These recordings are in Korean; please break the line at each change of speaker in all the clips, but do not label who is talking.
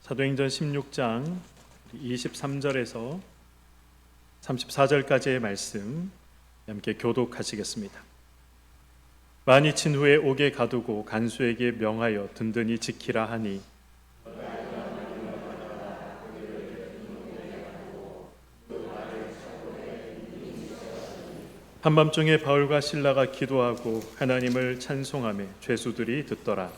사도행전 16장 23절에서 34절까지의 말씀 함께 교독하시겠습니다. 많이 친 후에 옥에 가두고 간수에게 명하여 든든히 지키라 하니 한밤중에 바울과 실라가 기도하고 하나님을 찬송하며 죄수들이 듣더라.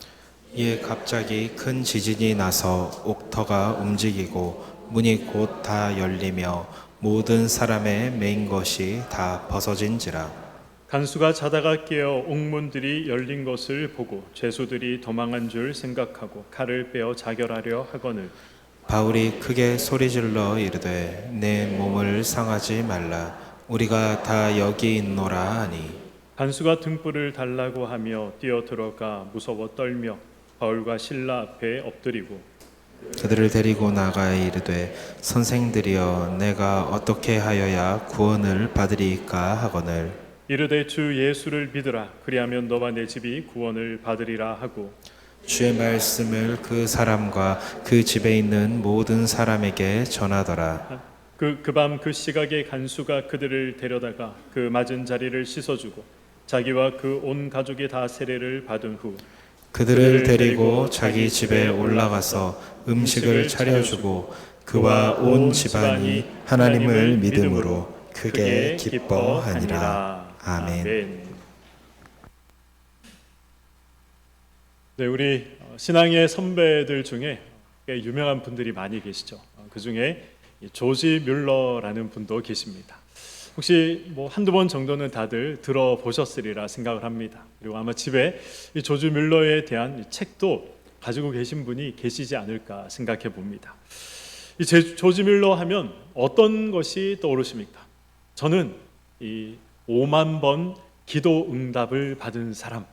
이에 갑자기 큰 지진이 나서 옥터가 움직이고 문이 곧 다 열리며 모든 사람의 매인 것이 다 벗어진지라.
간수가 자다가 깨어 옥문들이 열린 것을 보고 죄수들이 도망한 줄 생각하고 칼을 빼어 자결하려 하거늘
바울이 크게 소리질러 이르되 내 몸을 상하지 말라. 우리가 다 여기 있노라 하니
간수가 등불을 달라고 하며 뛰어들어가 무서워 떨며 바울과 실라 앞에 엎드리고
그들을 데리고 나가 이르되 선생들이여 내가 어떻게 하여야 구원을 받으리이까 하거늘
이르되 주 예수를 믿으라. 그리하면 너와 내 집이 구원을 받으리라 하고
주의 말씀을 그 사람과 그 집에 있는 모든 사람에게 전하더라.
그 밤 그 시각에 간수가 그들을 데려다가 그 맞은 자리를 씻어주고 자기와 그 온 가족이 다 세례를 받은 후
그들을 데리고 자기 집에 올라가서 음식을 차려주고 그와 온 집안이 하나님을 믿음으로 크게 기뻐하니라. 아멘.
네, 우리 신앙의 선배들 중에 꽤 유명한 분들이 많이 계시죠. 그 중에 조지 뮬러라는 분도 계십니다. 혹시 뭐 한두 번 정도는 다들 들어보셨으리라 생각을 합니다. 그리고 아마 집에 이 조지 뮬러에 대한 이 책도 가지고 계신 분이 계시지 않을까 생각해 봅니다. 이 조지 뮬러 하면 어떤 것이 떠오르십니까? 저는 이 5만 번 기도 응답을 받은 사람,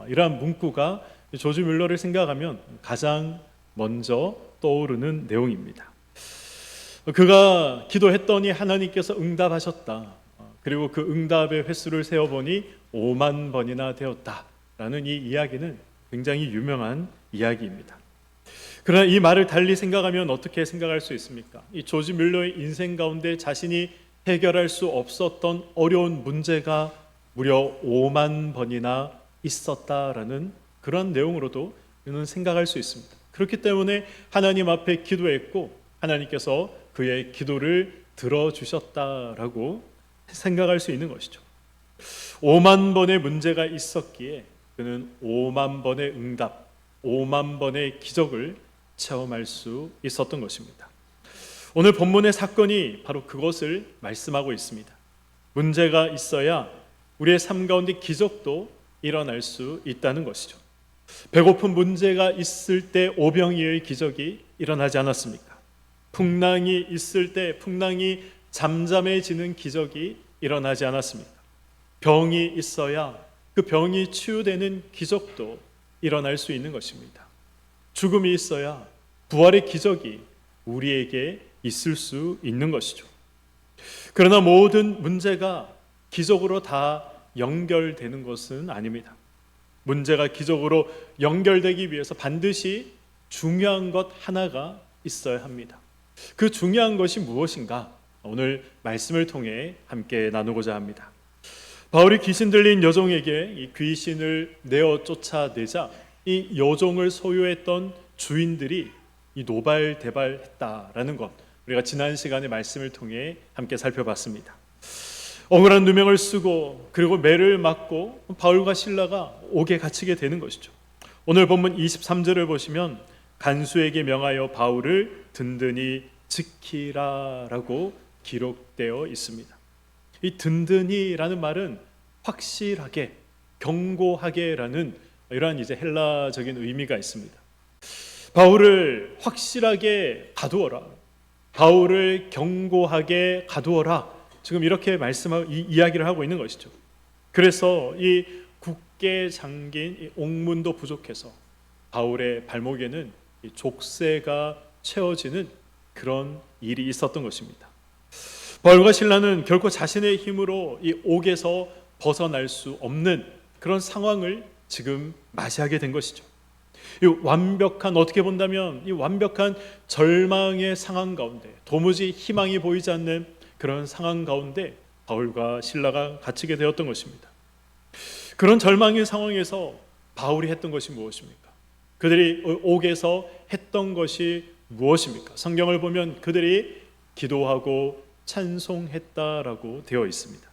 이러한 문구가 조지 뮬러를 생각하면 가장 먼저 떠오르는 내용입니다. 그가 기도했더니 하나님께서 응답하셨다. 그리고 그 응답의 횟수를 세어보니 5만 번이나 되었다라는 이 이야기는 굉장히 유명한 이야기입니다. 그러나 이 말을 달리 생각하면 어떻게 생각할 수 있습니까? 이 조지 뮬러의 인생 가운데 자신이 해결할 수 없었던 어려운 문제가 무려 5만 번이나 있었다라는 그런 내용으로도 저는 생각할 수 있습니다. 그렇기 때문에 하나님 앞에 기도했고 하나님께서 그의 기도를 들어주셨다라고 생각할 수 있는 것이죠. 5만 번의 문제가 있었기에 그는 5만 번의 응답, 5만 번의 기적을 체험할 수 있었던 것입니다. 오늘 본문의 사건이 바로 그것을 말씀하고 있습니다. 문제가 있어야 우리의 삶 가운데 기적도 일어날 수 있다는 것이죠. 배고픈 문제가 있을 때 오병이어의 기적이 일어나지 않았습니까? 풍랑이 있을 때 풍랑이 잠잠해지는 기적이 일어나지 않았습니까? 병이 있어야 그 병이 치유되는 기적도 일어날 수 있는 것입니다. 죽음이 있어야 부활의 기적이 우리에게 있을 수 있는 것이죠. 그러나 모든 문제가 기적으로 다 연결되는 것은 아닙니다. 문제가 기적으로 연결되기 위해서 반드시 중요한 것 하나가 있어야 합니다. 그 중요한 것이 무엇인가? 오늘 말씀을 통해 함께 나누고자 합니다. 바울이 귀신 들린 여종에게 이 귀신을 내어 쫓아내자 이 여종을 소유했던 주인들이 이 노발대발했다라는 것, 우리가 지난 시간에 말씀을 통해 함께 살펴봤습니다. 억울한 누명을 쓰고 그리고 매를 맞고 바울과 실라가 옥에 갇히게 되는 것이죠. 오늘 본문 23절을 보시면 간수에게 명하여 바울을 든든히 지키라라고 기록되어 있습니다. 이 든든히라는 말은 확실하게, 견고하게라는 이러한 이제 헬라적인 의미가 있습니다. 바울을 확실하게 가두어라. 바울을 견고하게 가두어라. 지금 이렇게 말씀하고 이야기를 하고 있는 것이죠. 그래서 이 굳게 잠긴 이 옥문도 부족해서 바울의 발목에는 이 족쇄가 채워지는 그런 일이 있었던 것입니다. 바울과 실라는 결코 자신의 힘으로 이 옥에서 벗어날 수 없는 그런 상황을 지금 맞이하게 된 것이죠. 이 완벽한, 어떻게 본다면 이 완벽한 절망의 상황 가운데, 도무지 희망이 보이지 않는 그런 상황 가운데 바울과 실라가 갇히게 되었던 것입니다. 그런 절망의 상황에서 바울이 했던 것이 무엇입니까? 그들이 옥에서 했던 것이 무엇입니까? 성경을 보면 그들이 기도하고 찬송했다라고 되어 있습니다.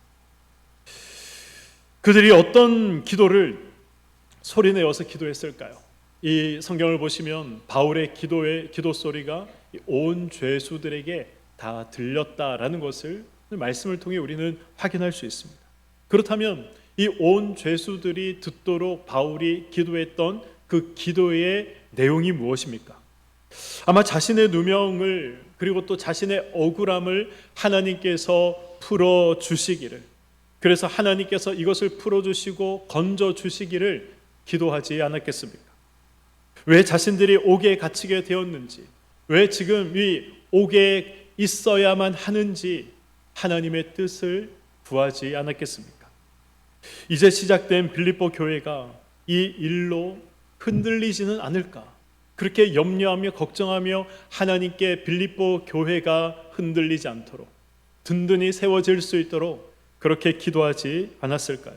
그들이 어떤 기도를 소리내어서 기도했을까요? 이 성경을 보시면 바울의 기도 소리가 온 죄수들에게 다 들렸다라는 것을 말씀을 통해 우리는 확인할 수 있습니다. 그렇다면 이 온 죄수들이 듣도록 바울이 기도했던 그 기도의 내용이 무엇입니까? 아마 자신의 누명을, 그리고 또 자신의 억울함을 하나님께서 풀어주시기를, 그래서 하나님께서 이것을 풀어주시고 건져주시기를 기도하지 않았겠습니까? 왜 자신들이 옥에 갇히게 되었는지, 왜 지금 이 옥에 있어야만 하는지 하나님의 뜻을 구하지 않았겠습니까? 이제 시작된 빌립보 교회가 이 일로 흔들리지는 않을까, 그렇게 염려하며 걱정하며 하나님께 빌립보 교회가 흔들리지 않도록 든든히 세워질 수 있도록 그렇게 기도하지 않았을까요?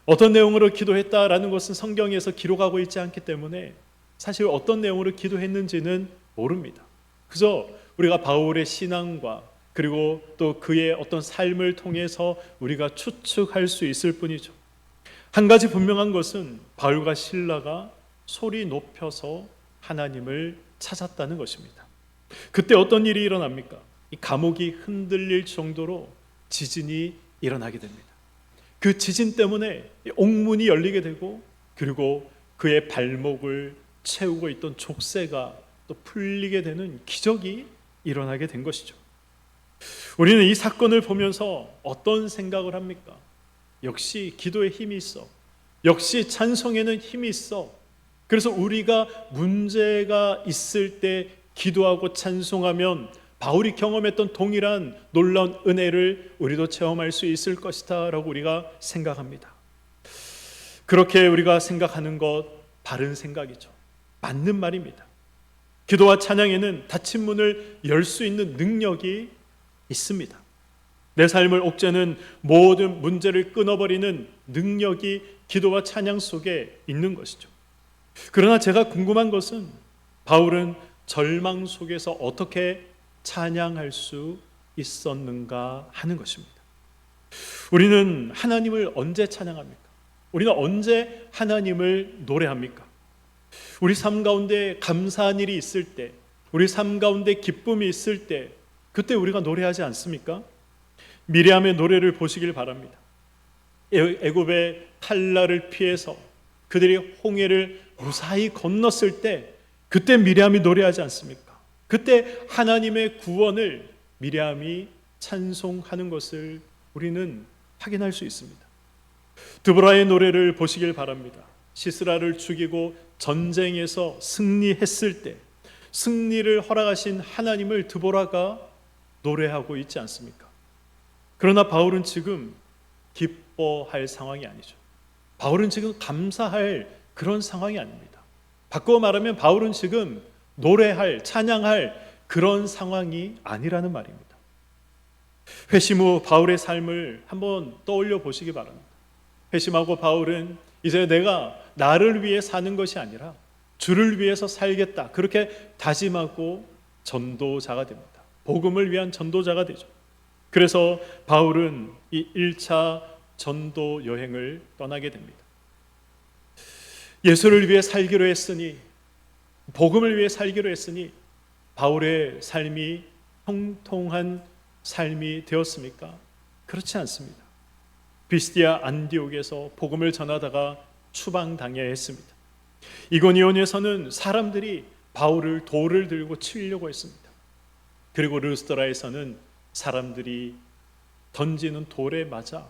어떤 내용으로 기도했다라는 것은 성경에서 기록하고 있지 않기 때문에 사실 어떤 내용으로 기도했는지는 모릅니다. 그저 우리가 바울의 신앙과 그리고 또 그의 어떤 삶을 통해서 우리가 추측할 수 있을 뿐이죠. 한 가지 분명한 것은 바울과 실라가 소리 높여서 하나님을 찾았다는 것입니다. 그때 어떤 일이 일어납니까? 이 감옥이 흔들릴 정도로 지진이 일어나게 됩니다. 그 지진 때문에 옥문이 열리게 되고, 그리고 그의 발목을 채우고 있던 족쇄가 또 풀리게 되는 기적이 일어나게 된 것이죠. 우리는 이 사건을 보면서 어떤 생각을 합니까? 역시 기도에 힘이 있어. 역시 찬송에는 힘이 있어. 그래서 우리가 문제가 있을 때 기도하고 찬송하면 바울이 경험했던 동일한 놀라운 은혜를 우리도 체험할 수 있을 것이다 라고 우리가 생각합니다. 그렇게 우리가 생각하는 것 바른 생각이죠. 맞는 말입니다. 기도와 찬양에는 닫힌 문을 열 수 있는 능력이 있습니다. 내 삶을 옥죄는 모든 문제를 끊어버리는 능력이 기도와 찬양 속에 있는 것이죠. 그러나 제가 궁금한 것은 바울은 절망 속에서 어떻게 찬양할 수 있었는가 하는 것입니다. 우리는 하나님을 언제 찬양합니까? 우리는 언제 하나님을 노래합니까? 우리 삶 가운데 감사한 일이 있을 때, 우리 삶 가운데 기쁨이 있을 때, 그때 우리가 노래하지 않습니까? 미리암의 노래를 보시길 바랍니다. 애굽의 칼날을 피해서 그들이 홍해를 무사히 건넜을 때, 그때 미리암이 노래하지 않습니까? 그때 하나님의 구원을 미리암이 찬송하는 것을 우리는 확인할 수 있습니다. 드보라의 노래를 보시길 바랍니다. 시스라를 죽이고 전쟁에서 승리했을 때 승리를 허락하신 하나님을 드보라가 노래하고 있지 않습니까? 그러나 바울은 지금 기뻐할 상황이 아니죠. 바울은 지금 감사할 그런 상황이 아닙니다. 바꾸어 말하면 바울은 지금 노래할, 찬양할 그런 상황이 아니라는 말입니다. 회심 후 바울의 삶을 한번 떠올려 보시기 바랍니다. 회심하고 바울은 이제 내가 나를 위해 사는 것이 아니라 주를 위해서 살겠다, 그렇게 다짐하고 전도자가 됩니다. 복음을 위한 전도자가 되죠. 그래서 바울은 이 1차 전도 여행을 떠나게 됩니다. 예수를 위해 살기로 했으니, 복음을 위해 살기로 했으니 바울의 삶이 형통한 삶이 되었습니까? 그렇지 않습니다. 비스디아 안디옥에서 복음을 전하다가 추방당해야 했습니다. 이고니온에서는 사람들이 바울을 돌을 들고 치려고 했습니다. 그리고 르스드라에서는 사람들이 던지는 돌에 맞아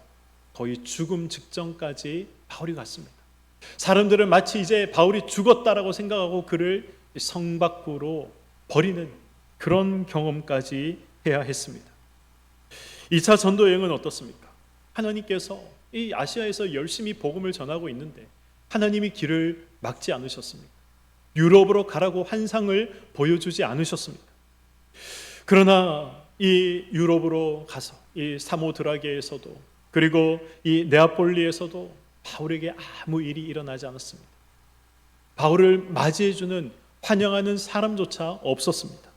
거의 죽음 직전까지 바울이 갔습니다. 사람들은 마치 이제 바울이 죽었다라고 생각하고 그를 성 밖으로 버리는 그런 경험까지 해야 했습니다. 2차 전도 여행은 어떻습니까? 하나님께서 이 아시아에서 열심히 복음을 전하고 있는데 하나님이 길을 막지 않으셨습니다. 유럽으로 가라고 환상을 보여주지 않으셨습니다. 그러나 이 유럽으로 가서 이 사모드라게에서도 그리고 이 네아폴리에서도 바울에게 아무 일이 일어나지 않았습니다. 바울을 맞이해주는 환영하는 사람조차 없었습니다.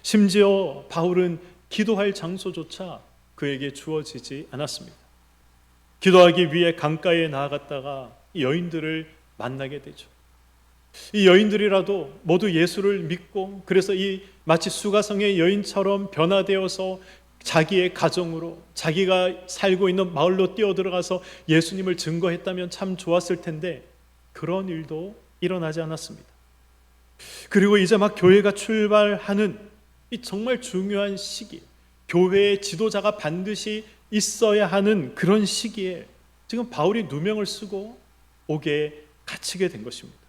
심지어 바울은 기도할 장소조차 그에게 주어지지 않았습니다. 기도하기 위해 강가에 나아갔다가 이 여인들을 만나게 되죠. 이 여인들이라도 모두 예수를 믿고 그래서 이 마치 수가성의 여인처럼 변화되어서 자기의 가정으로 자기가 살고 있는 마을로 뛰어들어가서 예수님을 증거했다면 참 좋았을 텐데 그런 일도 일어나지 않았습니다. 그리고 이제 막 교회가 출발하는 이 정말 중요한 시기, 교회의 지도자가 반드시 있어야 하는 그런 시기에 지금 바울이 누명을 쓰고 옥에 갇히게 된 것입니다.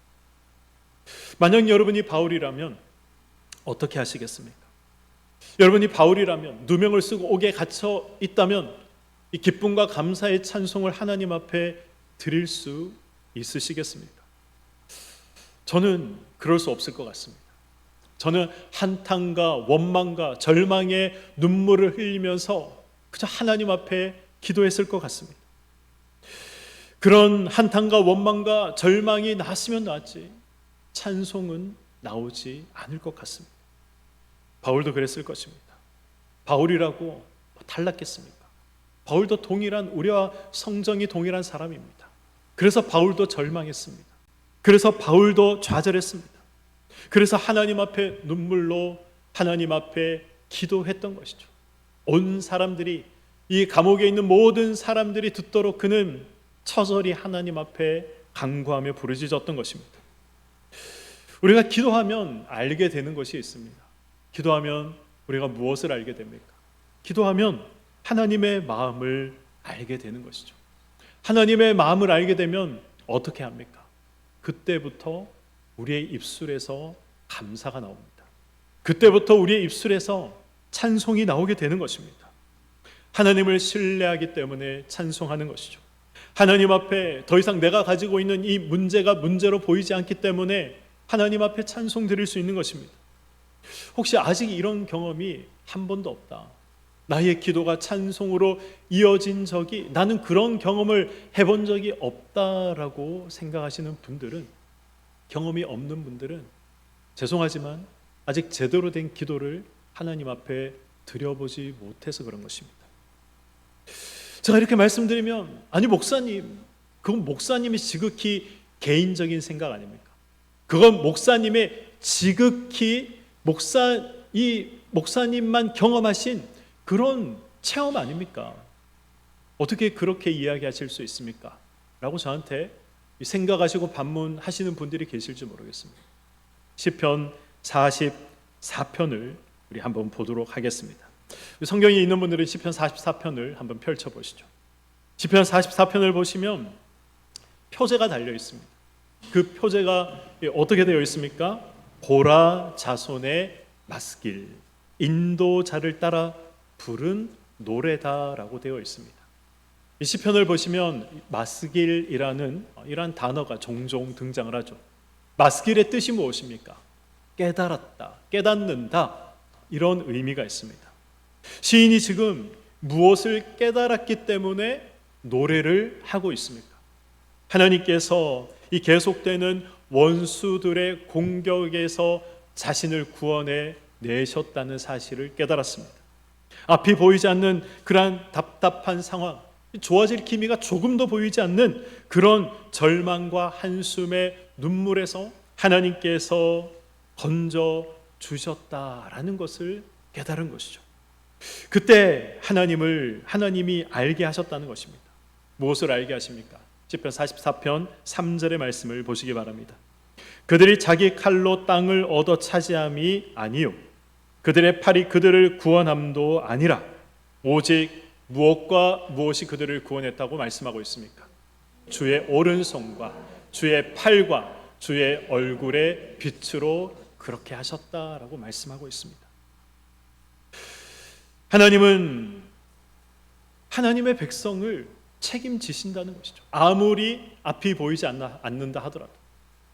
만약 여러분이 바울이라면 어떻게 하시겠습니까? 여러분이 바울이라면 누명을 쓰고 옥에 갇혀 있다면 이 기쁨과 감사의 찬송을 하나님 앞에 드릴 수 있으시겠습니까? 저는 그럴 수 없을 것 같습니다. 저는 한탄과 원망과 절망의 눈물을 흘리면서 그저 하나님 앞에 기도했을 것 같습니다. 그런 한탄과 원망과 절망이 나왔으면 나왔지 찬송은 나오지 않을 것 같습니다. 바울도 그랬을 것입니다. 바울이라고 달랐겠습니까? 바울도 동일한 우리와 성정이 동일한 사람입니다. 그래서 바울도 절망했습니다. 그래서 바울도 좌절했습니다. 그래서 하나님 앞에 눈물로 하나님 앞에 기도했던 것이죠. 온 사람들이 이 감옥에 있는 모든 사람들이 듣도록 그는 처절히 하나님 앞에 간구하며 부르짖었던 것입니다. 우리가 기도하면 알게 되는 것이 있습니다. 기도하면 우리가 무엇을 알게 됩니까? 기도하면 하나님의 마음을 알게 되는 것이죠. 하나님의 마음을 알게 되면 어떻게 합니까? 그때부터 우리의 입술에서 감사가 나옵니다. 그때부터 우리의 입술에서 찬송이 나오게 되는 것입니다. 하나님을 신뢰하기 때문에 찬송하는 것이죠. 하나님 앞에 더 이상 내가 가지고 있는 이 문제가 문제로 보이지 않기 때문에 하나님 앞에 찬송 드릴 수 있는 것입니다. 혹시 아직 이런 경험이 한 번도 없다, 나의 기도가 찬송으로 이어진 적이, 나는 그런 경험을 해본 적이 없다라고 생각하시는 분들은, 경험이 없는 분들은 죄송하지만 아직 제대로 된 기도를 하나님 앞에 드려보지 못해서 그런 것입니다. 제가 이렇게 말씀드리면, 아니 목사님, 그건 목사님이 지극히 개인적인 생각 아닙니까? 그건 목사님의 지극히 목사님만 경험하신 그런 체험 아닙니까? 어떻게 그렇게 이야기하실 수 있습니까? 라고 저한테 생각하시고 반문하시는 분들이 계실지 모르겠습니다. 시편 44편을 우리 한번 보도록 하겠습니다. 성경에 있는 분들은 시편 44편을 한번 펼쳐보시죠. 시편 44편을 보시면 표제가 달려 있습니다. 그 표제가 어떻게 되어 있습니까? 고라 자손의 마스길, 인도자를 따라 부른 노래다라고 되어 있습니다. 이 시편을 보시면 마스길이라는 이러한 단어가 종종 등장을 하죠. 마스길의 뜻이 무엇입니까? 깨달았다, 깨닫는다, 이런 의미가 있습니다. 시인이 지금 무엇을 깨달았기 때문에 노래를 하고 있습니까? 하나님께서 이 계속되는 원수들의 공격에서 자신을 구원해 내셨다는 사실을 깨달았습니다. 앞이 보이지 않는 그러한 답답한 상황, 좋아질 기미가 조금도 보이지 않는 그런 절망과 한숨의 눈물에서 하나님께서 건져 주셨다라는 것을 깨달은 것이죠. 그때 하나님이 알게 하셨다는 것입니다. 무엇을 알게 하십니까? 시편 44편 3절의 말씀을 보시기 바랍니다. 그들이 자기 칼로 땅을 얻어 차지함이 아니요, 그들의 팔이 그들을 구원함도 아니라, 오직 무엇과 무엇이 그들을 구원했다고 말씀하고 있습니까? 주의 오른손과 주의 팔과 주의 얼굴의 빛으로 그렇게 하셨다라고 말씀하고 있습니다. 하나님은 하나님의 백성을 책임지신다는 것이죠. 아무리 앞이 보이지 않는다 하더라도,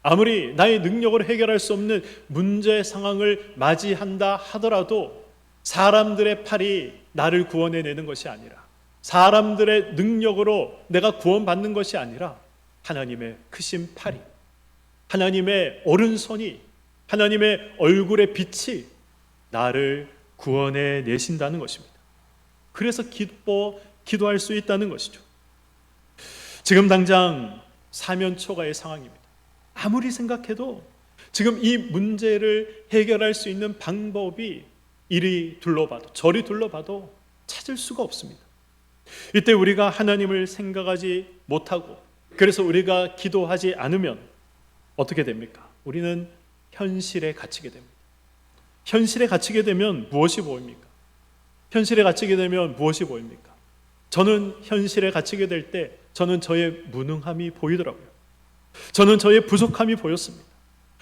아무리 나의 능력으로 해결할 수 없는 문제 상황을 맞이한다 하더라도 사람들의 팔이 나를 구원해내는 것이 아니라, 사람들의 능력으로 내가 구원받는 것이 아니라 하나님의 크신 팔이, 하나님의 오른손이, 하나님의 얼굴의 빛이 나를 구원해 내신다는 것입니다. 그래서 기도할 수 있다는 것이죠. 지금 당장 사면초가의 상황입니다. 아무리 생각해도 지금 이 문제를 해결할 수 있는 방법이 이리 둘러봐도 저리 둘러봐도 찾을 수가 없습니다. 이때 우리가 하나님을 생각하지 못하고, 그래서 우리가 기도하지 않으면 어떻게 됩니까? 우리는 현실에 갇히게 됩니다. 현실에 갇히게 되면 무엇이 보입니까? 현실에 갇히게 되면 무엇이 보입니까? 저는 현실에 갇히게 될 때 저는 저의 무능함이 보이더라고요. 저는 저의 부족함이 보였습니다.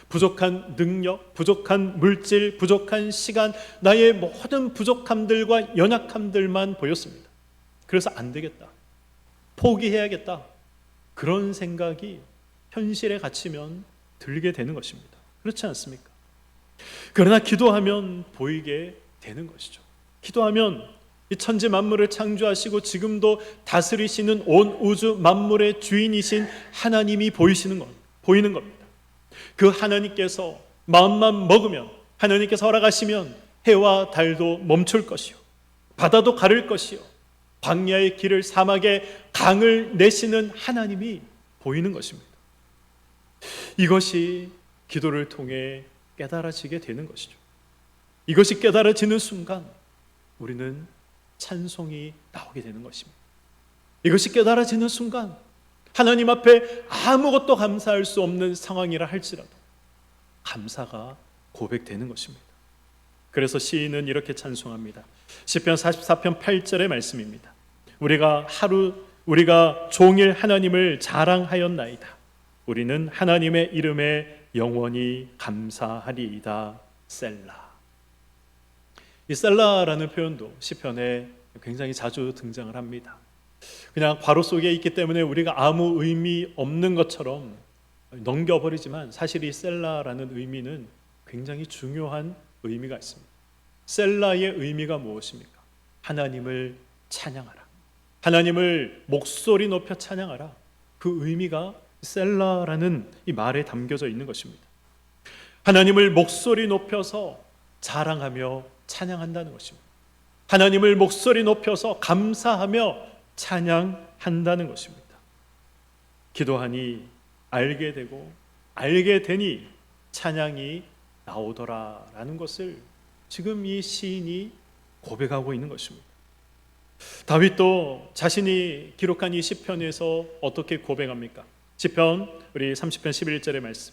부족한 능력, 부족한 물질, 부족한 시간, 나의 모든 부족함들과 연약함들만 보였습니다. 그래서 안 되겠다, 포기해야겠다, 그런 생각이 현실에 갇히면 들게 되는 것입니다. 그렇지 않습니까? 그러나 기도하면 보이게 되는 것이죠. 기도하면 이 천지 만물을 창조하시고 지금도 다스리시는 온 우주 만물의 주인이신 하나님이 보이는 겁니다. 그 하나님께서 마음만 먹으면, 하나님께서 허락하시면 해와 달도 멈출 것이요, 바다도 가를 것이요, 광야의 길을, 사막의 강을 내시는 하나님이 보이는 것입니다. 이것이 기도를 통해 깨달아지게 되는 것이죠. 이것이 깨달아지는 순간 우리는 찬송이 나오게 되는 것입니다. 이것이 깨달아지는 순간 하나님 앞에 아무것도 감사할 수 없는 상황이라 할지라도 감사가 고백되는 것입니다. 그래서 시인은 이렇게 찬송합니다. 시편 44편 8절의 말씀입니다. 우리가 종일 하나님을 자랑하였나이다. 우리는 하나님의 이름에 영원히 감사하리이다. 셀라. 이 셀라라는 표현도 시편에 굉장히 자주 등장을 합니다. 그냥 괄호 속에 있기 때문에 우리가 아무 의미 없는 것처럼 넘겨버리지만 사실 이 셀라라는 의미는 굉장히 중요한 의미가 있습니다. 셀라의 의미가 무엇입니까? 하나님을 찬양하라, 하나님을 목소리 높여 찬양하라. 그 의미가 셀라라는 이 말에 담겨져 있는 것입니다. 하나님을 목소리 높여서 자랑하며 찬양한다는 것입니다. 하나님을 목소리 높여서 감사하며 찬양한다는 것입니다. 기도하니 알게 되고 알게 되니 찬양이 나오더라라는 것을 지금 이 시인이 고백하고 있는 것입니다. 다윗도 자신이 기록한 이 시편에서 어떻게 고백합니까? 시편 우리 30편 11절의 말씀.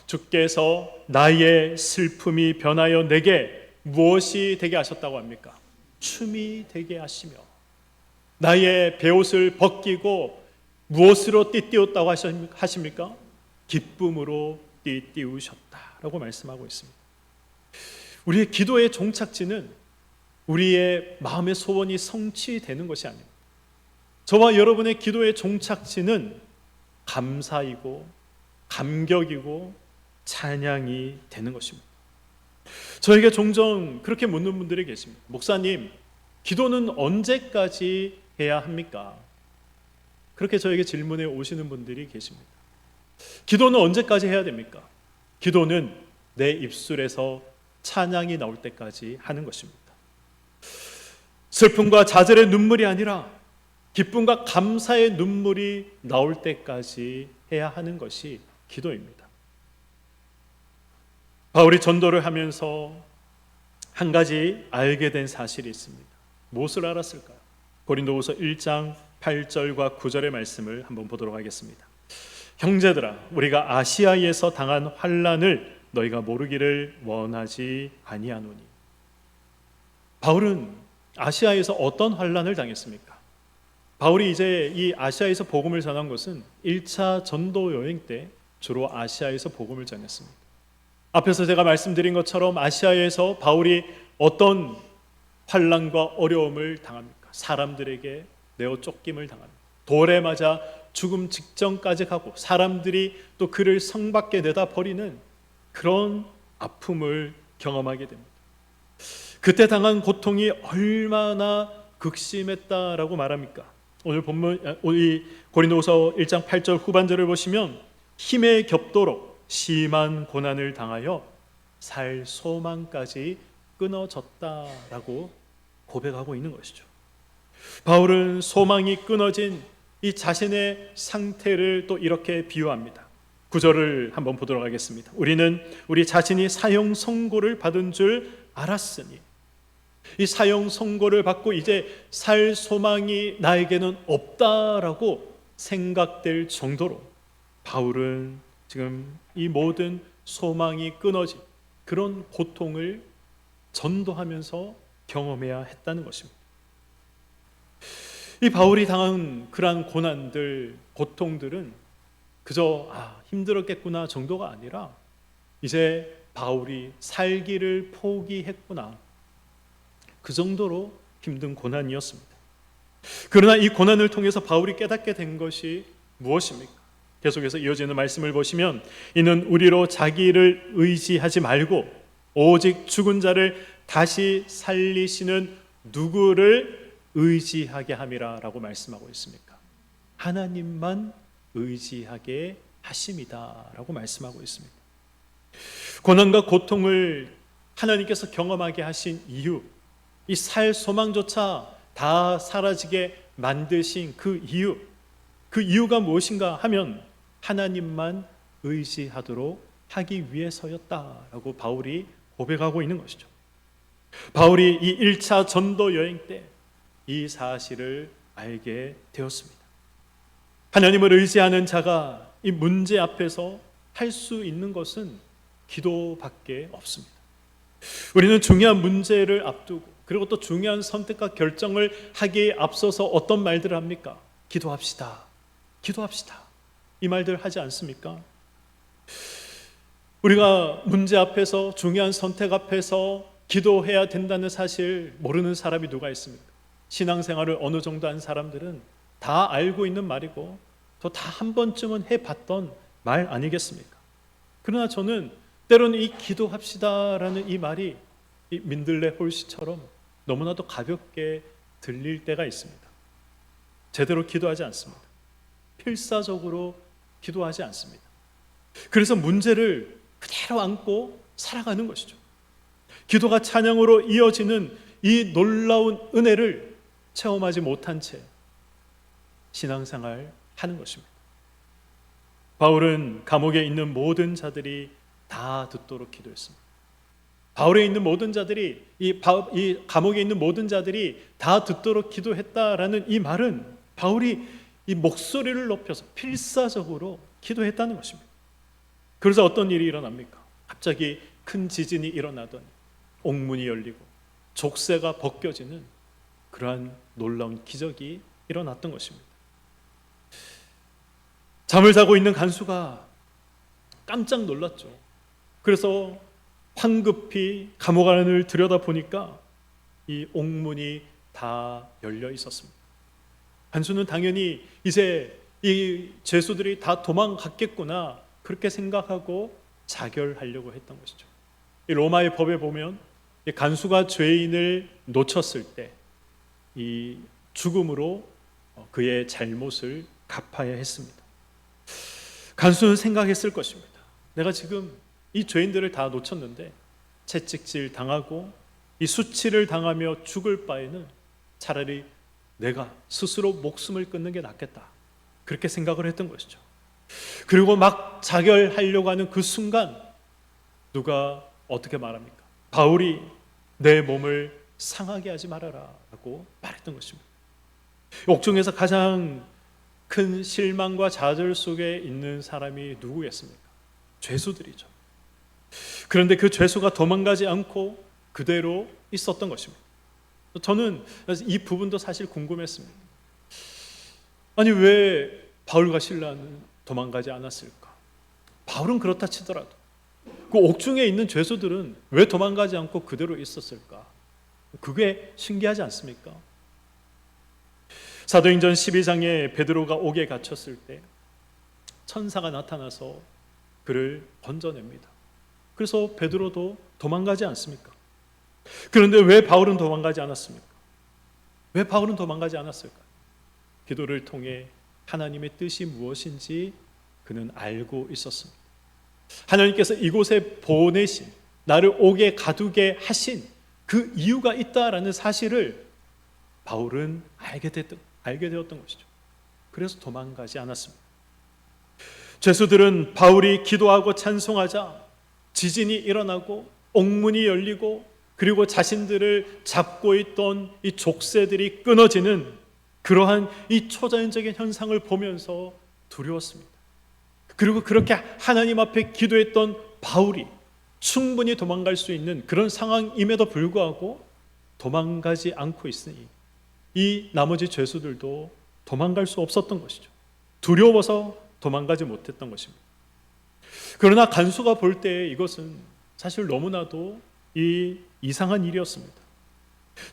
주께서 나의 슬픔이 변하여 내게 무엇이 되게 하셨다고 합니까? 춤이 되게 하시며 나의 베옷을 벗기고 무엇으로 띠띠웠다고 하십니까? 기쁨으로 띠띠우셨다라고 말씀하고 있습니다. 우리의 기도의 종착지는 우리의 마음의 소원이 성취되는 것이 아닙니다. 저와 여러분의 기도의 종착지는 감사이고 감격이고 찬양이 되는 것입니다. 저에게 종종 그렇게 묻는 분들이 계십니다. 목사님, 기도는 언제까지 해야 합니까? 그렇게 저에게 질문해 오시는 분들이 계십니다. 기도는 언제까지 해야 됩니까? 기도는 내 입술에서 찬양이 나올 때까지 하는 것입니다. 슬픔과 좌절의 눈물이 아니라 기쁨과 감사의 눈물이 나올 때까지 해야 하는 것이 기도입니다. 바울이 전도를 하면서 한 가지 알게 된 사실이 있습니다. 무엇을 알았을까요? 고린도후서 1장 8절과 9절의 말씀을 한번 보도록 하겠습니다. 형제들아, 우리가 아시아에서 당한 환난을 너희가 모르기를 원하지 아니하노니. 바울은 아시아에서 어떤 환난을 당했습니까? 바울이 이제 이 아시아에서 복음을 전한 것은 1차 전도 여행 때 주로 아시아에서 복음을 전했습니다. 앞에서 제가 말씀드린 것처럼 아시아에서 바울이 어떤 환난과 어려움을 당합니까? 사람들에게 내어 쫓김을 당합니다. 돌에 맞아 죽음 직전까지 가고 사람들이 또 그를 성밖에 내다 버리는 그런 아픔을 경험하게 됩니다. 그때 당한 고통이 얼마나 극심했다라고 말합니까? 오늘 본문 우리 고린도후서 1장 8절 후반절을 보시면 힘에 겹도록 심한 고난을 당하여 살 소망까지 끊어졌다라고 고백하고 있는 것이죠. 바울은 소망이 끊어진 이 자신의 상태를 또 이렇게 비유합니다. 9절을 한번 보도록 하겠습니다. 우리는 우리 자신이 사형 선고를 받은 줄 알았으니, 이 사형 선고를 받고 이제 살 소망이 나에게는 없다라고 생각될 정도로 바울은 지금 이 모든 소망이 끊어진 그런 고통을 전도하면서 경험해야 했다는 것입니다. 이 바울이 당한 그러한 고난들, 고통들은 그저 힘들었겠구나 정도가 아니라 이제 바울이 살기를 포기했구나, 그 정도로 힘든 고난이었습니다. 그러나 이 고난을 통해서 바울이 깨닫게 된 것이 무엇입니까? 계속해서 이어지는 말씀을 보시면 이는 우리로 자기를 의지하지 말고 오직 죽은 자를 다시 살리시는 누구를 의지하게 함이라 라고 말씀하고 있습니까? 하나님만 의지하게 하심이다 라고 말씀하고 있습니다. 고난과 고통을 하나님께서 경험하게 하신 이유, 이 살 소망조차 다 사라지게 만드신 그 이유가 무엇인가 하면 하나님만 의지하도록 하기 위해서였다라고 바울이 고백하고 있는 것이죠. 바울이 이 1차 전도 여행 때 이 사실을 알게 되었습니다. 하나님을 의지하는 자가 이 문제 앞에서 할 수 있는 것은 기도밖에 없습니다. 우리는 중요한 문제를 앞두고 그리고 또 중요한 선택과 결정을 하기에 앞서서 어떤 말들을 합니까? 기도합시다. 기도합시다. 이 말들 하지 않습니까? 우리가 문제 앞에서 중요한 선택 앞에서 기도해야 된다는 사실 모르는 사람이 누가 있습니까? 신앙생활을 어느 정도 한 사람들은 다 알고 있는 말이고 또 다 한 번쯤은 해봤던 말 아니겠습니까? 그러나 저는 때로는 이 기도합시다라는 이 말이 이 민들레 홀씨처럼 너무나도 가볍게 들릴 때가 있습니다. 제대로 기도하지 않습니다. 필사적으로 기도하지 않습니다. 그래서 문제를 그대로 안고 살아가는 것이죠. 기도가 찬양으로 이어지는 이 놀라운 은혜를 체험하지 못한 채 신앙생활 하는 것입니다. 바울은 감옥에 있는 모든 자들이 다 듣도록 기도했습니다. 바울에 있는 모든 자들이 이 감옥에 있는 모든 자들이 다 듣도록 기도했다라는 이 말은 바울이 이 목소리를 높여서 필사적으로 기도했다는 것입니다. 그래서 어떤 일이 일어납니까? 갑자기 큰 지진이 일어나더니 옥문이 열리고 족쇄가 벗겨지는 그러한 놀라운 기적이 일어났던 것입니다. 잠을 자고 있는 간수가 깜짝 놀랐죠. 그래서 황급히 감옥 안을 들여다보니까 이 옥문이 다 열려 있었습니다. 간수는 당연히 이제 이 죄수들이 다 도망갔겠구나 그렇게 생각하고 자결하려고 했던 것이죠. 이 로마의 법에 보면 이 간수가 죄인을 놓쳤을 때 이 죽음으로 그의 잘못을 갚아야 했습니다. 간수는 생각했을 것입니다. 내가 지금 이 죄인들을 다 놓쳤는데 채찍질 당하고 이 수치를 당하며 죽을 바에는 차라리 내가 스스로 목숨을 끊는 게 낫겠다. 그렇게 생각을 했던 것이죠. 그리고 막 자결하려고 하는 그 순간 누가 어떻게 말합니까? 바울이 내 몸을 상하게 하지 말아라 라고 말했던 것입니다. 옥중에서 가장 큰 실망과 좌절 속에 있는 사람이 누구겠습니까? 죄수들이죠. 그런데 그 죄수가 도망가지 않고 그대로 있었던 것입니다. 저는 이 부분도 사실 궁금했습니다. 아니 왜 바울과 실라는 도망가지 않았을까? 바울은 그렇다 치더라도 그 옥중에 있는 죄수들은 왜 도망가지 않고 그대로 있었을까? 그게 신기하지 않습니까? 사도행전 12장에 베드로가 옥에 갇혔을 때 천사가 나타나서 그를 건져냅니다. 그래서 베드로도 도망가지 않습니까? 그런데 왜 바울은 도망가지 않았습니까? 왜 바울은 도망가지 않았을까? 기도를 통해 하나님의 뜻이 무엇인지 그는 알고 있었습니다. 하나님께서 이곳에 보내신, 나를 옥에 가두게 하신 그 이유가 있다라는 사실을 바울은 알게 되었던 것이죠. 그래서 도망가지 않았습니다. 죄수들은 바울이 기도하고 찬송하자 지진이 일어나고 옥문이 열리고 그리고 자신들을 잡고 있던 이 족쇄들이 끊어지는 그러한 이 초자연적인 현상을 보면서 두려웠습니다. 그리고 그렇게 하나님 앞에 기도했던 바울이 충분히 도망갈 수 있는 그런 상황임에도 불구하고 도망가지 않고 있으니 이 나머지 죄수들도 도망갈 수 없었던 것이죠. 두려워서 도망가지 못했던 것입니다. 그러나 간수가 볼 때 이것은 사실 너무나도 이상한 일이었습니다.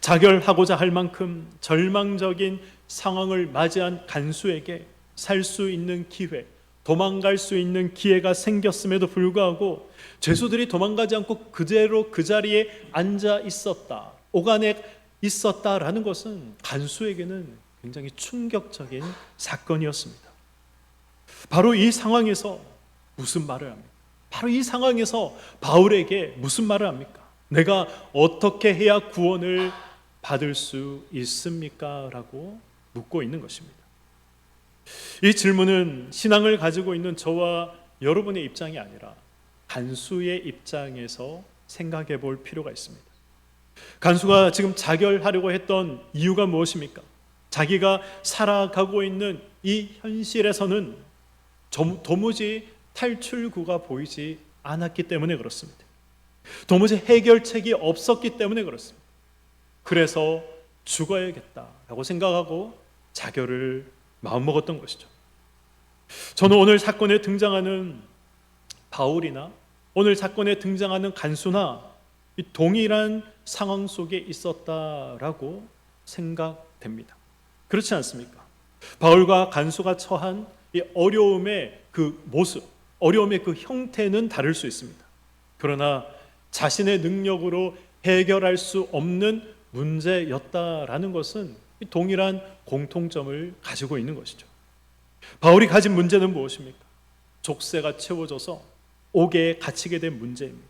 자결하고자 할 만큼 절망적인 상황을 맞이한 간수에게 살 수 있는 기회, 도망갈 수 있는 기회가 생겼음에도 불구하고 죄수들이 도망가지 않고 그대로 그 자리에 앉아 있었다, 옥 안에 있었다라는 것은 간수에게는 굉장히 충격적인 사건이었습니다. 바로 이 상황에서 무슨 말을 합니까? 바로 이 상황에서 바울에게 무슨 말을 합니까? 내가 어떻게 해야 구원을 받을 수 있습니까? 라고 묻고 있는 것입니다. 이 질문은 신앙을 가지고 있는 저와 여러분의 입장이 아니라 간수의 입장에서 생각해 볼 필요가 있습니다. 간수가 지금 자결하려고 했던 이유가 무엇입니까? 자기가 살아가고 있는 이 현실에서는 도무지 탈출구가 보이지 않았기 때문에 그렇습니다. 도무지 해결책이 없었기 때문에 그렇습니다. 그래서 죽어야겠다라고 생각하고 자결을 마음먹었던 것이죠. 저는 오늘 사건에 등장하는 바울이나 오늘 사건에 등장하는 간수나 동일한 상황 속에 있었다라고 생각됩니다. 그렇지 않습니까? 바울과 간수가 처한 이 어려움의 그 모습, 어려움의 그 형태는 다를 수 있습니다. 그러나 자신의 능력으로 해결할 수 없는 문제였다라는 것은 동일한 공통점을 가지고 있는 것이죠. 바울이 가진 문제는 무엇입니까? 족쇄가 채워져서 옥에 갇히게 된 문제입니다.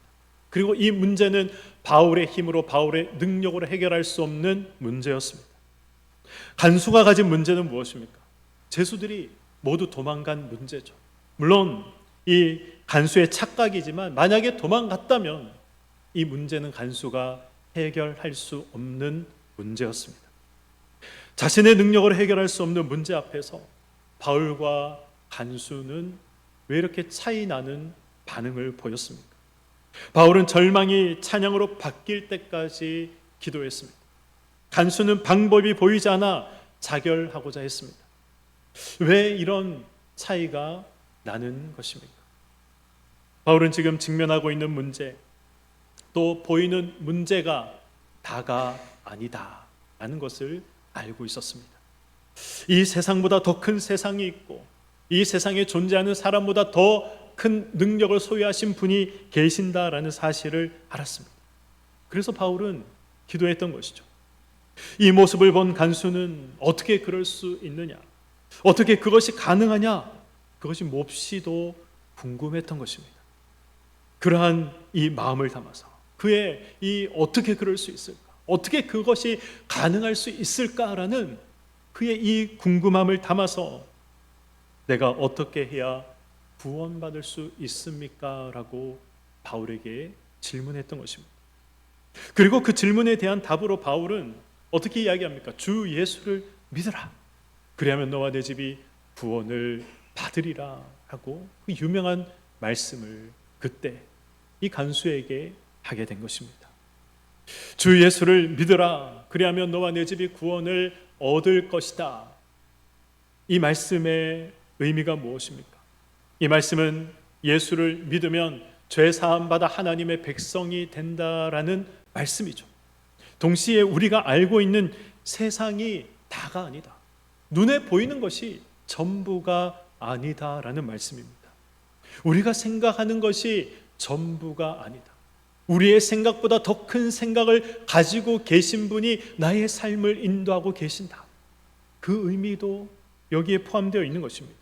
그리고 이 문제는 바울의 힘으로, 바울의 능력으로 해결할 수 없는 문제였습니다. 간수가 가진 문제는 무엇입니까? 죄수들이 모두 도망간 문제죠. 물론 이 간수의 착각이지만 만약에 도망갔다면 이 문제는 간수가 해결할 수 없는 문제였습니다. 자신의 능력으로 해결할 수 없는 문제 앞에서 바울과 간수는 왜 이렇게 차이 나는 반응을 보였습니까? 바울은 절망이 찬양으로 바뀔 때까지 기도했습니다. 간수는 방법이 보이지 않아 자결하고자 했습니다. 왜 이런 차이가 나는 것입니까? 바울은 지금 직면하고 있는 문제, 또 보이는 문제가 다가 아니다라는 것을 알고 있었습니다. 이 세상보다 더 큰 세상이 있고 이 세상에 존재하는 사람보다 더 큰 능력을 소유하신 분이 계신다라는 사실을 알았습니다. 그래서 바울은 기도했던 것이죠. 이 모습을 본 간수는 어떻게 그럴 수 있느냐, 어떻게 그것이 가능하냐, 그것이 몹시도 궁금했던 것입니다. 그러한 이 마음을 담아서 그의 이 어떻게 그럴 수 있을까, 어떻게 그것이 가능할 수 있을까라는 그의 이 궁금함을 담아서 내가 어떻게 해야 구원받을 수 있습니까? 라고 바울에게 질문했던 것입니다. 그리고 그 질문에 대한 답으로 바울은 어떻게 이야기합니까? 주 예수를 믿으라. 그리하면 너와 내 집이 구원을 받으리라 하고 그 유명한 말씀을 그때 이 간수에게 하게 된 것입니다. 주 예수를 믿으라. 그리하면 너와 내 집이 구원을 얻을 것이다. 이 말씀의 의미가 무엇입니까? 이 말씀은 예수를 믿으면 죄 사함 받아 하나님의 백성이 된다라는 말씀이죠. 동시에 우리가 알고 있는 세상이 다가 아니다. 눈에 보이는 것이 전부가 아니다라는 말씀입니다. 우리가 생각하는 것이 전부가 아니다. 우리의 생각보다 더 큰 생각을 가지고 계신 분이 나의 삶을 인도하고 계신다. 그 의미도 여기에 포함되어 있는 것입니다.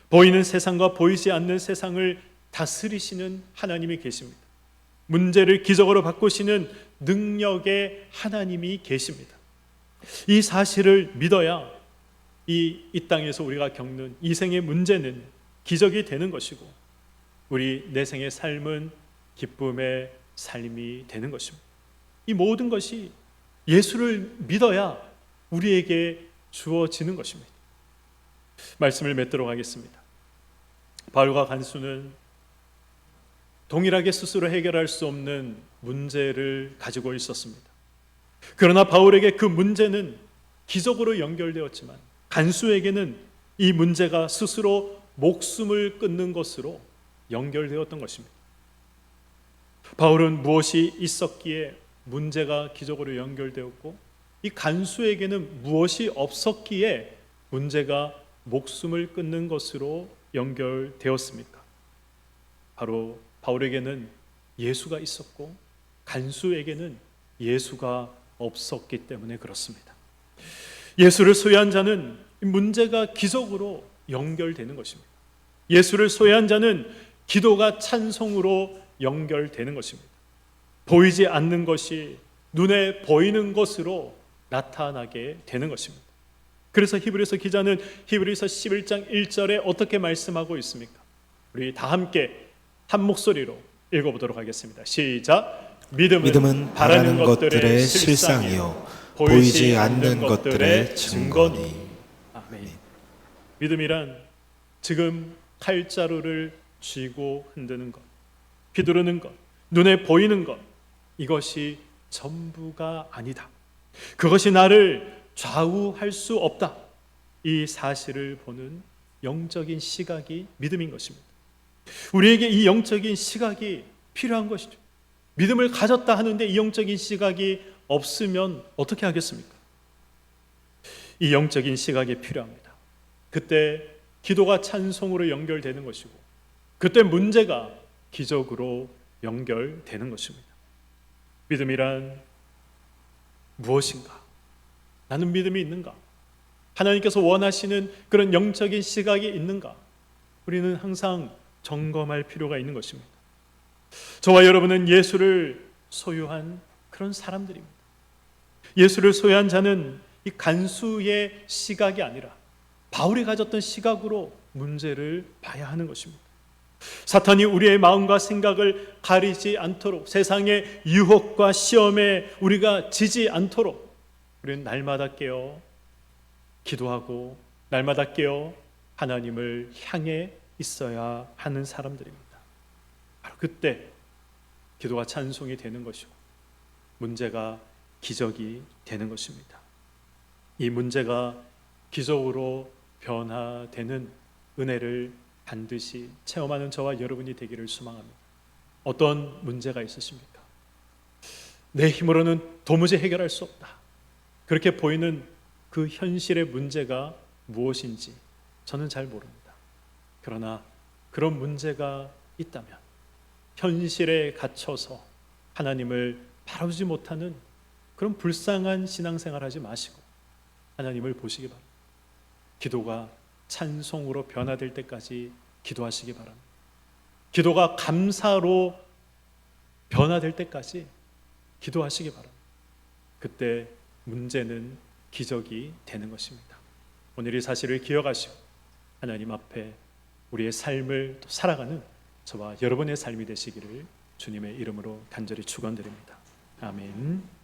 보이는 세상과 보이지 않는 세상을 다스리시는 하나님이 계십니다. 문제를 기적으로 바꾸시는 능력의 하나님이 계십니다. 이 사실을 믿어야 이 땅에서 우리가 겪는 이생의 문제는 기적이 되는 것이고, 우리 내생의 삶은 기쁨의 삶이 되는 것입니다. 이 모든 것이 예수를 믿어야 우리에게 주어지는 것입니다. 말씀을 맺도록 하겠습니다. 바울과 간수는 동일하게 스스로 해결할 수 없는 문제를 가지고 있었습니다. 그러나 바울에게 그 문제는 기적으로 연결되었지만 간수에게는 이 문제가 스스로 목숨을 끊는 것으로 연결되었던 것입니다. 바울은 무엇이 있었기에 문제가 기적으로 연결되었고, 이 간수에게는 무엇이 없었기에 문제가 목숨을 끊는 것으로 연결되었습니까? 바로 바울에게는 예수가 있었고 간수에게는 예수가 없었기 때문에 그렇습니다. 예수를 소유한 자는 문제가 기적으로 연결되는 것입니다. 예수를 소유한 자는 기도가 찬송으로 연결되는 것입니다. 보이지 않는 것이 눈에 보이는 것으로 나타나게 되는 것입니다. 그래서 히브리서 기자는 히브리서 11장 1절에 어떻게 말씀하고 있습니까? 우리 다 함께 한 목소리로 읽어보도록 하겠습니다. 시작. 믿음은 바라는 것들의 실상이요 보이지 않는 것들의 증거니. 아멘. 믿음이란 지금 칼자루를 쥐고 흔드는 것, 휘두르는 것, 눈에 보이는 것, 이것이 전부가 아니다. 그것이 나를 좌우할 수 없다. 이 사실을 보는 영적인 시각이 믿음인 것입니다. 우리에게 이 영적인 시각이 필요한 것이죠. 믿음을 가졌다 하는데 이 영적인 시각이 없으면 어떻게 하겠습니까? 이 영적인 시각이 필요합니다. 그때 기도가 찬송으로 연결되는 것이고, 그때 문제가 기적으로 연결되는 것입니다. 믿음이란 무엇인가? 나는 믿음이 있는가? 하나님께서 원하시는 그런 영적인 시각이 있는가? 우리는 항상 점검할 필요가 있는 것입니다. 저와 여러분은 예수를 소유한 그런 사람들입니다. 예수를 소유한 자는 이 간수의 시각이 아니라 바울이 가졌던 시각으로 문제를 봐야 하는 것입니다. 사탄이 우리의 마음과 생각을 가리지 않도록, 세상의 유혹과 시험에 우리가 지지 않도록 우리는 날마다 깨어 기도하고 날마다 깨어 하나님을 향해 있어야 하는 사람들입니다. 바로 그때 기도가 찬송이 되는 것이고 문제가 기적이 되는 것입니다. 이 문제가 기적으로 변화되는 은혜를 반드시 체험하는 저와 여러분이 되기를 소망합니다. 어떤 문제가 있으십니까? 내 힘으로는 도무지 해결할 수 없다. 그렇게 보이는 그 현실의 문제가 무엇인지 저는 잘 모릅니다. 그러나 그런 문제가 있다면 현실에 갇혀서 하나님을 바라보지 못하는 그런 불쌍한 신앙생활 하지 마시고 하나님을 보시기 바랍니다. 기도가 찬송으로 변화될 때까지 기도하시기 바랍니다. 기도가 감사로 변화될 때까지 기도하시기 바랍니다. 그때 문제는 기적이 되는 것입니다. 오늘 이 사실을 기억하시고 하나님 앞에 우리의 삶을 또 살아가는 저와 여러분의 삶이 되시기를 주님의 이름으로 간절히 축원드립니다. 아멘.